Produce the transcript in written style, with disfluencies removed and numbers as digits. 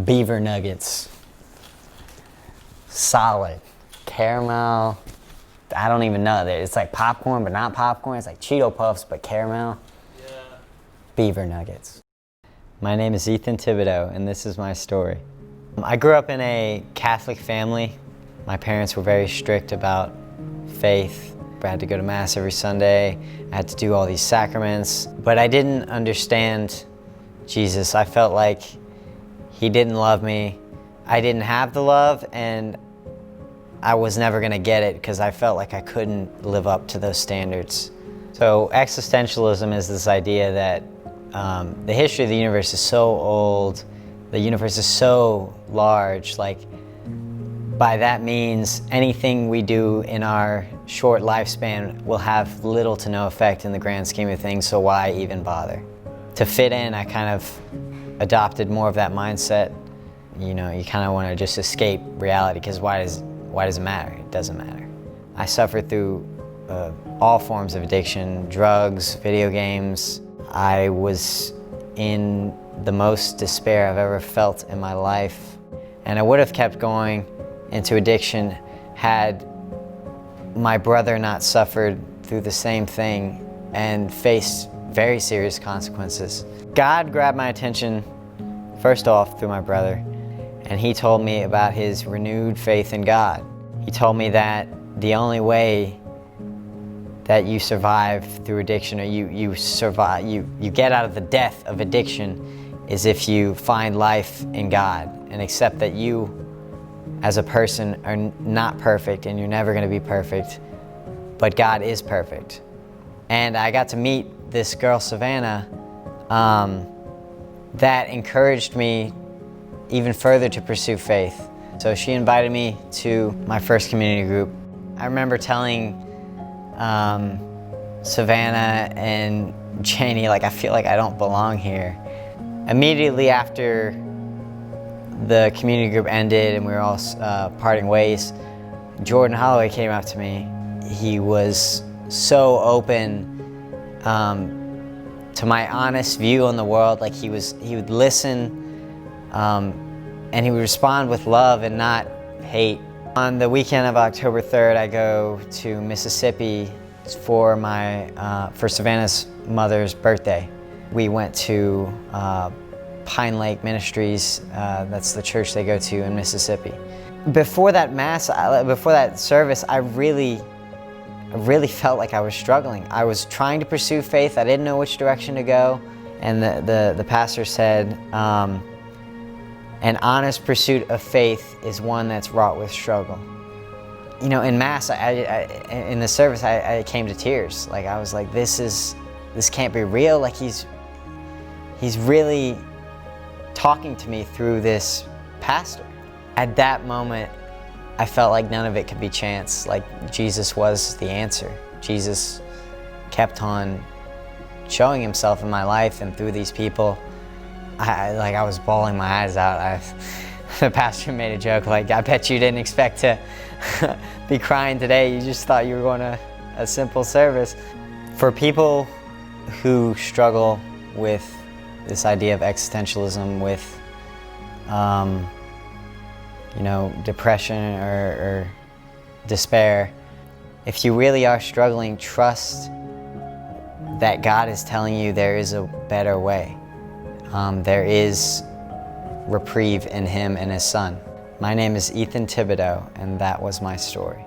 Beaver nuggets. Solid. Caramel. I don't even know. It's like popcorn, but not popcorn. It's like Cheeto Puffs, but caramel. Yeah. Beaver nuggets. My name is Ethan Thibodeau, and this is my story. I grew up in a Catholic family. My parents were very strict about faith. I had to go to Mass every Sunday. I had to do all these sacraments. But I didn't understand Jesus. I felt like he didn't love me. I didn't have the love, and I was never going to get it because I felt like I couldn't live up to those standards. So existentialism is this idea that the history of the universe is so old, the universe is so large, like by that means anything we do in our short lifespan will have little to no effect in the grand scheme of things, so why even bother? To fit in, I kind of adopted more of that mindset. You know, you kind of want to just escape reality because why does it matter? It doesn't matter. I suffered through all forms of addiction, drugs, video games. I was in the most despair I've ever felt in my life. And I would have kept going into addiction had my brother not suffered through the same thing and faced very serious consequences. God grabbed my attention first off through my brother, and he told me about his renewed faith in God. He told me that the only way that you survive through addiction, or you get out of the death of addiction, is if you find life in God and accept that you as a person are not perfect and you're never going to be perfect, but God is perfect. And I got to meet this girl, Savannah, that encouraged me even further to pursue faith. So she invited me to my first community group. I remember telling Savannah and Janie, like, I feel like I don't belong here. Immediately after the community group ended and we were all parting ways, Jordan Holloway came up to me. He was so open to my honest view on the world. Like he would listen and he would respond with love and not hate. On the weekend of October 3rd, I go to Mississippi for Savannah's mother's birthday. We went to Pine Lake Ministries. That's the church they go to in Mississippi. Before that before that service, I really felt like I was struggling. I was trying to pursue faith. I didn't know which direction to go. And the pastor said, an honest pursuit of faith is one that's wrought with struggle. You know, in Mass, in the service, I came to tears. Like, I was like, this can't be real. Like, he's really talking to me through this pastor. At that moment, I felt like none of it could be chance. Like, Jesus was the answer. Jesus kept on showing himself in my life and through these people. I was bawling my eyes out. The pastor made a joke, like, I bet you didn't expect to be crying today. You just thought you were going to a simple service. For people who struggle with this idea of existentialism, with you know, depression or despair, if you really are struggling, trust that God is telling you there is a better way. There is reprieve in him and his son. My name is Ethan Thibodeau, and that was my story.